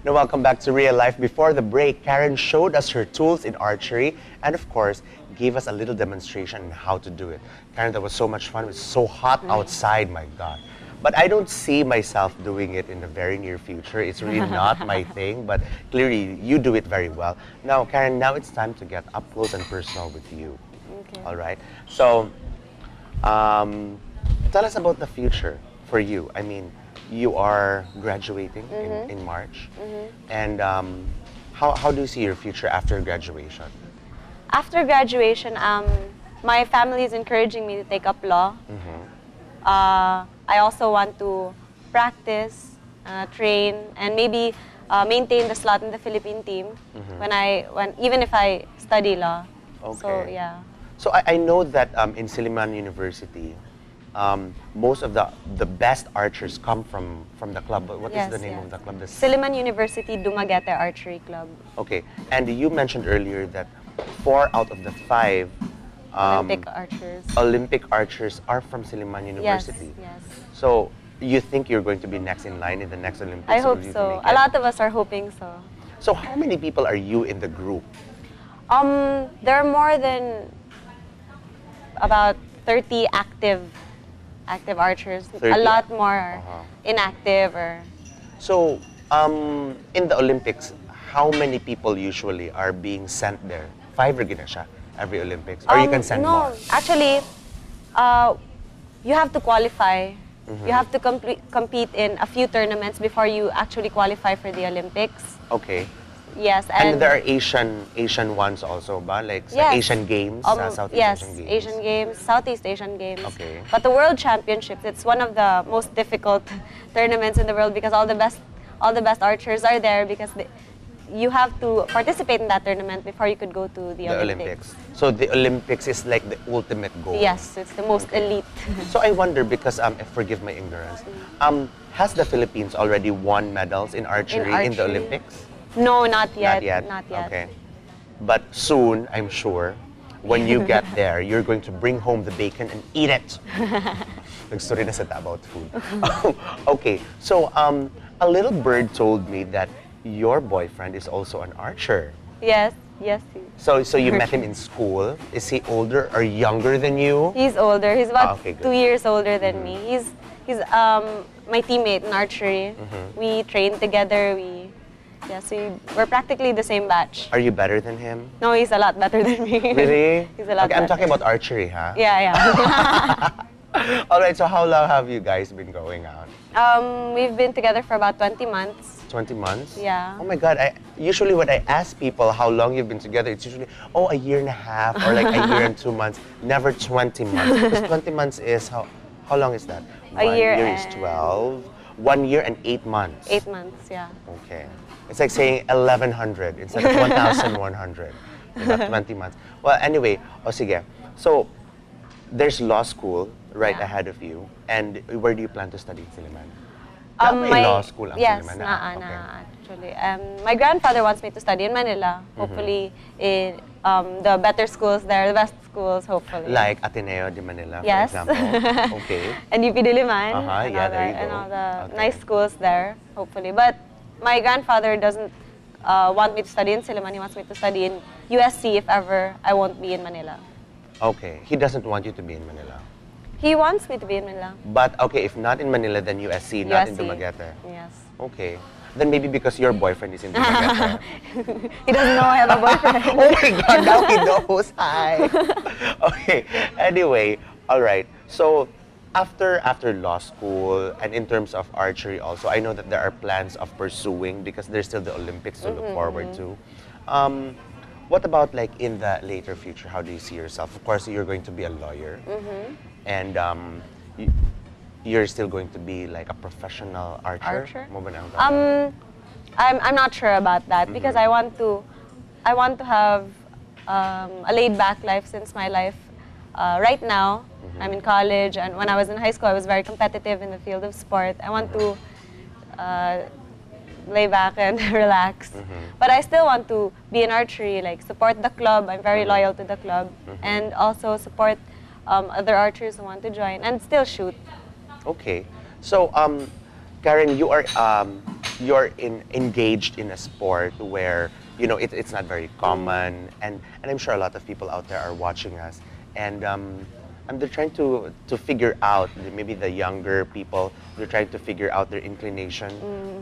Now, welcome back to Real Life. Before the break, Karen showed us her tools in archery and, of course, gave us a little demonstration on how to do it. Karen, that was so much fun. It was so hot outside, my God. But I don't see myself doing it in the very near future. It's really not my thing, but clearly you do it very well. Now, Karen, now it's time to get up close and personal with you. Okay. All right? So, tell us about the future for you. I mean, you are graduating in March. And how do you see your future after graduation? After graduation, my family is encouraging me to take up law. I also want to practice, train, and maybe maintain the slot in the Philippine team even if I study law. Okay. So yeah. So I know that in Silliman University, most of the best archers come from the club. What is the name of the club? Silliman University Dumaguete Archery Club. Okay. And you mentioned earlier that 4 out of the 5 Olympic archers are from Silliman University. Yes. So you think you're going to be next in line in the next Olympics? I hope so. A lot of us are hoping so. So how many people are you in the group? There are more than about 30 active archers. 30? A lot more inactive or. So in the Olympics, how many people usually are being sent there? 5 rin na siya every Olympics, or you can send more? No, actually, you have to qualify. You have to compete in a few tournaments before you actually qualify for the Olympics. Okay. Yes, and there are Asian ones also, ba? Like Asian Games, Southeast Asian Games. Asian Games, Southeast Asian Games. Okay. But the World Championships, it's one of the most difficult tournaments in the world because all the best archers are there because you have to participate in that tournament before you could go to the Olympics. So the Olympics is like the ultimate goal. Yes, it's the most elite. So I wonder because, forgive my ignorance, has the Philippines already won medals in archery in the Olympics? No, not yet. Not yet. Okay. But soon, I'm sure, when you get there, you're going to bring home the bacon and eat it. Nag-story na sa about food. Okay. So a little bird told me that your boyfriend is also an archer. Yes. So you met him in school. Is he older or younger than you? He's older. He's about 2 years older than me. He's my teammate in archery. We train together. We're practically the same batch. Are you better than him? No, he's a lot better than me. Really? He's a lot better. I'm talking about archery, huh? Yeah. All right, so how long have you guys been going out? We've been together for about 20 months. 20 months? Yeah. Oh my God, usually when I ask people how long you've been together, it's usually, a year and a half or like a year and 2 months. Never 20 months. Because 20 months is, how long is that? A year is 12. 1 year and 8 months. 8 months, yeah. Okay. It's like saying 1,100 instead of 1,100. 20 months. Well, anyway, sige. So, there's law school right ahead of you. And where do you plan to study in Silliman? My law school ang Silliman actually. My grandfather wants me to study in Manila. Hopefully, in the better schools there, the best schools, hopefully. Like Ateneo de Manila, for yes. example. Okay. And UP Diliman. There you go. And all the nice schools there, hopefully. But my grandfather doesn't want me to study in Silliman. He wants me to study in USC if ever I won't be in Manila. Okay. He doesn't want you to be in Manila. He wants me to be in Manila. But, okay, if not in Manila, then USC, not in Dumaguete. Yes. Okay. Then maybe because your boyfriend is in Dumaguete. He doesn't know I have a boyfriend. Oh my God, now he knows. Hi. Okay. Anyway, all right. So, after law school and in terms of archery also, I know that there are plans of pursuing because there's still the Olympics to look forward to. What about like in the later future? How do you see yourself? Of course, you're going to be a lawyer. And you're still going to be like a professional archer? I'm not sure about that because I want to have a laid-back life since my life right now. I'm in college, and when I was in high school, I was very competitive in the field of sport. I want to lay back and relax. But I still want to be in archery, like support the club. I'm very loyal to the club, and also support other archers who want to join and still shoot. Okay. So, Karen, you are engaged in a sport where it's not very common, and I'm sure a lot of people out there are watching us, and they're trying to figure out, maybe the younger people, they're trying to figure out their inclination,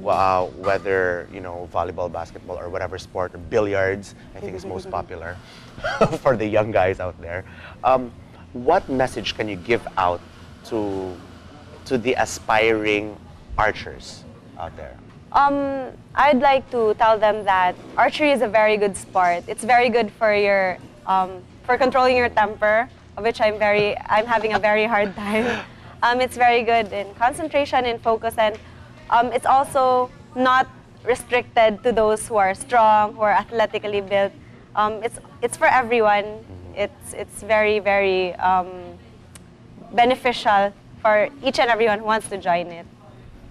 whether volleyball, basketball, or whatever sport, or billiards, I think is most popular for the young guys out there. What message can you give out to the aspiring archers out there? I'd like to tell them that archery is a very good sport. It's very good for your for controlling your temper, of which I'm having a very hard time. It's very good in concentration and focus, and it's also not restricted to those who are strong, who are athletically built. It's for everyone. It's very, very beneficial for each and everyone who wants to join it.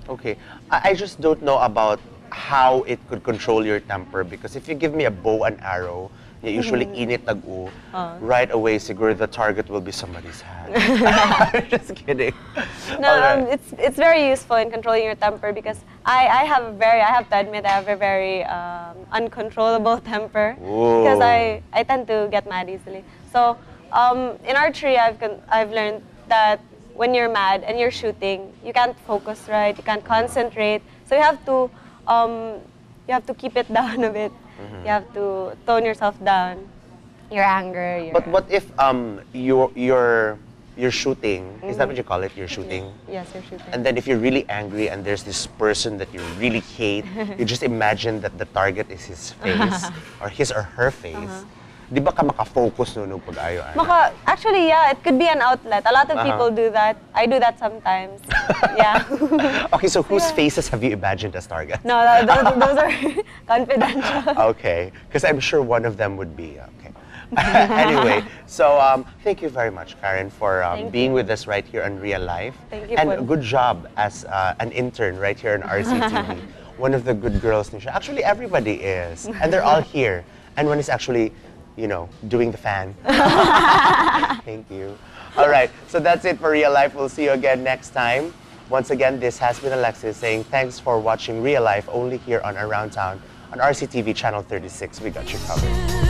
Okay, I just don't know about how it could control your temper, because if you give me a bow and arrow, usually init tag-u, right away siguro the target will be somebody's hand. I'm just kidding. No, it's very useful in controlling your temper, because I have to admit, I have a very uncontrollable temper. Ooh. Because I tend to get mad easily. So in archery, I've learned that when you're mad and you're shooting, you can't focus right, you can't concentrate. So you have to keep it down a bit. You have to tone yourself down, your anger. But what if you're shooting? Is that what you call it? You're shooting. Yes, you're shooting. And then if you're really angry and there's this person that you really hate, you just imagine that the target is his face or his or her face. Di ba ka makafocus nung pag-ayo? Actually, yeah, it could be an outlet. A lot of people do that. I do that sometimes. Yeah. Okay, so whose faces have you imagined as targets? No, those are confidential. Okay, because I'm sure one of them would be. Okay. Anyway, so thank you very much, Karen, for being with us right here on Real Life. Thank you. And good job as an intern right here on RCTV. One of the good girls. Actually, everybody is. And they're all here. And one is actually doing the fan. Thank you. All right, so that's it for Real Life. We'll see you again next time. Once again, this has been Alexis saying thanks for watching Real Life only here on Around Town on RCTV Channel 36. We got you covered.